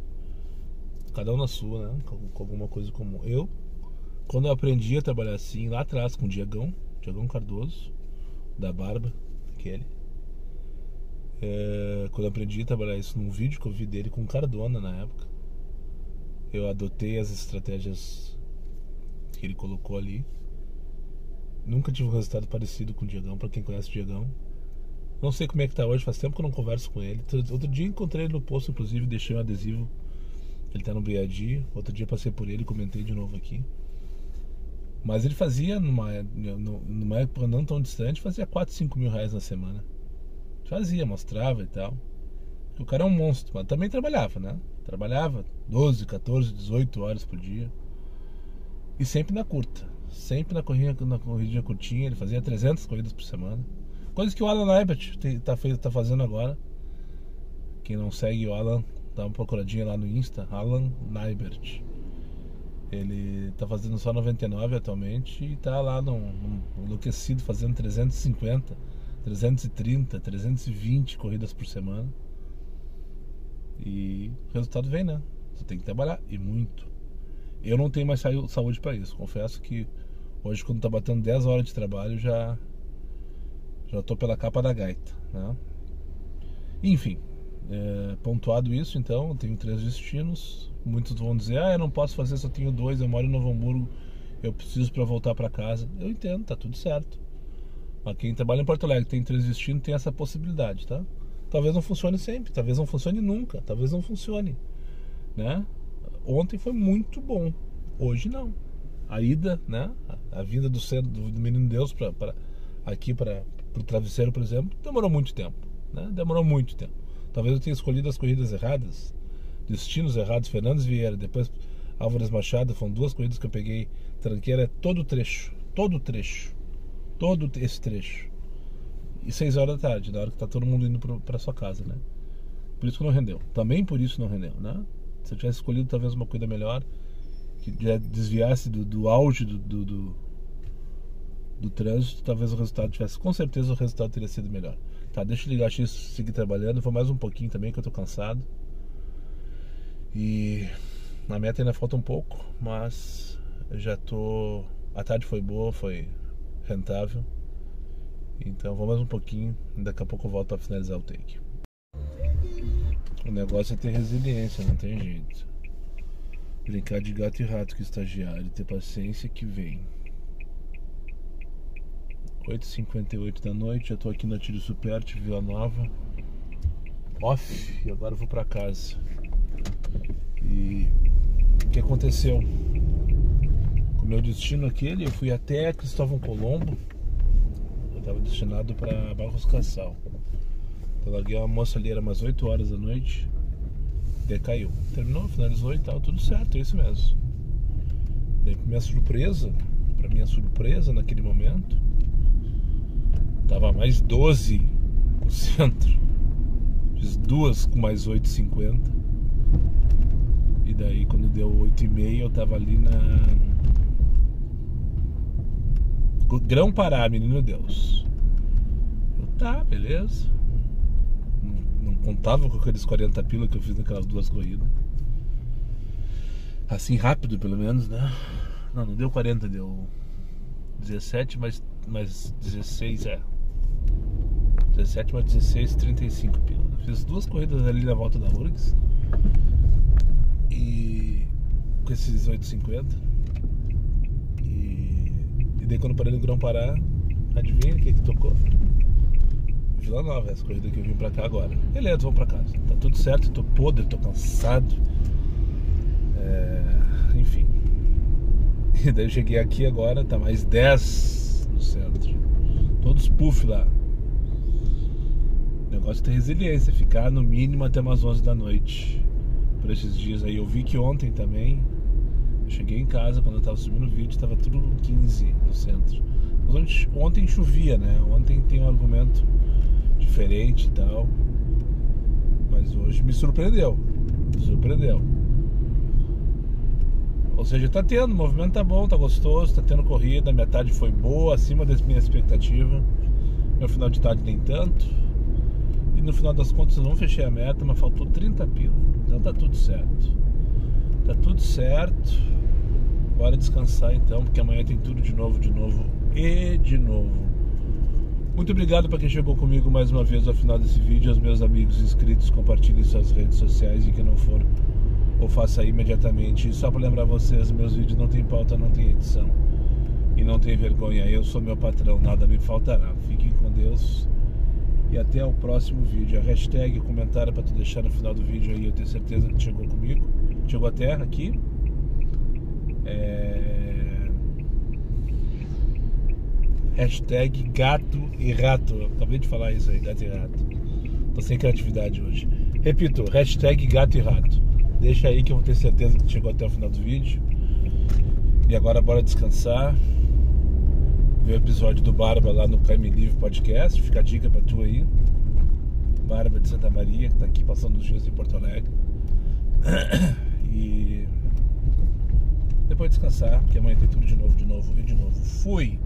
Cada um na sua, né? Com alguma coisa comum. Quando eu aprendi a trabalhar assim, lá atrás, com o Diegão Cardoso, da Barba, aquele. Quando eu aprendi a trabalhar isso num vídeo que eu vi dele com o Cardona na época, eu adotei as estratégias que ele colocou ali. Nunca tive um resultado parecido com o Diegão, pra quem conhece o Diegão. Não sei como é que tá hoje, faz tempo que eu não converso com ele. Outro dia encontrei ele no posto, inclusive, deixei um adesivo. Ele tá no BAD. Outro dia passei por ele e comentei de novo aqui. Mas ele fazia, numa época não tão distante, fazia 4, 5 mil reais na semana. Fazia, mostrava e tal. O cara é um monstro, mas também trabalhava, né? Trabalhava 12, 14, 18 horas por dia. E sempre na curta. Sempre na corridinha curtinha. Ele fazia 300 corridas por semana. Coisa que o Alan Naibert tá fazendo agora. Quem não segue o Alan, dá uma procuradinha lá no Insta. Alan Naibert. Ele tá fazendo só 99 atualmente e tá lá enlouquecido, fazendo 350, 330, 320 corridas por semana. E o resultado vem, né? Você tem que trabalhar, e muito. Eu não tenho mais saúde para isso. Confesso que hoje, quando tá batendo 10 horas de trabalho, já tô pela capa da gaita, né? Enfim, pontuado isso, então, eu tenho 3 destinos. Muitos vão dizer, eu não posso fazer, só tenho 2, eu moro em Novo Hamburgo, eu preciso para voltar para casa. Eu entendo, tá tudo certo. Mas quem trabalha em Porto Alegre, tem 3 destinos, tem essa possibilidade, tá? Talvez não funcione sempre, talvez não funcione nunca, talvez não funcione, né? Ontem foi muito bom, hoje não. A ida, né? A vinda do Menino Deus aqui para o Travesseiro, por exemplo, demorou muito tempo, né? Demorou muito tempo. Talvez eu tenha escolhido as corridas erradas, destinos errados. Fernandes Vieira, depois Álvares Machado, foram 2 corridas que eu peguei. Tranqueira é todo esse trecho. E 6 horas da tarde, na hora que tá todo mundo indo pra sua casa, né? Por isso que não rendeu. Também por isso não rendeu, né? Se eu tivesse escolhido talvez uma corrida melhor, que já desviasse do auge do trânsito, talvez o resultado tivesse, com certeza o resultado teria sido melhor. Tá, deixa eu ligar X, seguir trabalhando. Vou mais um pouquinho também, que eu tô cansado. E na meta ainda falta um pouco, mas eu já tô... A tarde foi boa, foi rentável. Então vou mais um pouquinho, daqui a pouco eu volto para finalizar o take. O negócio é ter resiliência, não tem jeito. Brincar de gato e rato com o estagiário, ter paciência que vem. 8h58 da noite, já tô aqui na Tiro Superti, Vila Nova. Off, e agora eu vou pra casa. E o que aconteceu? Com o meu destino aquele, eu fui até Cristóvão Colombo. Eu estava destinado para Barros Cassal. Eu larguei uma moça ali, era umas 8 horas da noite. Decaiu. Terminou, finalizou e tal, tudo certo, é isso mesmo. Daí, para minha surpresa naquele momento, tava mais 12 no centro. Fiz 2 com mais 8,50. E daí quando deu 8h30 eu tava ali na Grão-Pará, Menino Deus. Tá, beleza. Não contava com aqueles 40 pila que eu fiz naquelas 2 corridas. Assim rápido pelo menos, né? Não deu 40, deu 17 mais 16, 17 mais 16, 35 pila. Fiz 2 corridas ali na volta da URGS. E com esses 8,50. E daí quando parei no Grão-Pará, adivinha o que tocou? Vila Nova, essa corrida que eu vim pra cá agora. Beleza, vamos pra casa. Tá tudo certo, tô podre, tô cansado. Enfim. E daí eu cheguei aqui agora, tá mais 10 no centro. Todos puff lá. O negócio é ter resiliência, ficar no mínimo até umas 11 da noite. Por esses dias aí. Eu vi que ontem também, eu cheguei em casa, quando eu tava subindo o vídeo, tava tudo 15 no centro. Mas ontem chovia, né? Ontem tem um argumento diferente e tal. Mas hoje me surpreendeu. Ou seja, tá tendo, o movimento tá bom, tá gostoso, tá tendo corrida, a minha tarde foi boa, acima das minhas expectativas. Meu final de tarde nem tanto. E no final das contas eu não fechei a meta, mas faltou 30 pila. Então tá tudo certo. Tá tudo certo. Bora descansar então, porque amanhã tem tudo de novo. Muito obrigado para quem chegou comigo mais uma vez ao final desse vídeo. Aos meus amigos inscritos, compartilhem suas redes sociais, e quem não for, ou faça imediatamente. E só para lembrar vocês, meus vídeos não tem pauta, não tem edição e não tem vergonha. Eu sou meu patrão, nada me faltará. Fiquem com Deus e até o próximo vídeo. A hashtag, o comentário para tu deixar no final do vídeo aí, eu tenho certeza que chegou comigo, chegou até aqui. Hashtag gato e rato. Eu acabei de falar isso aí, gato e rato. Tô sem criatividade hoje. Repito, hashtag gato e rato. Deixa aí que eu vou ter certeza que chegou até o final do vídeo. E agora bora descansar. Ver o episódio do Barba lá no Caime Livre Podcast. Fica a dica pra tu aí. Barba de Santa Maria, que tá aqui passando os dias em Porto Alegre. E depois descansar, porque amanhã tem tudo de novo. Fui!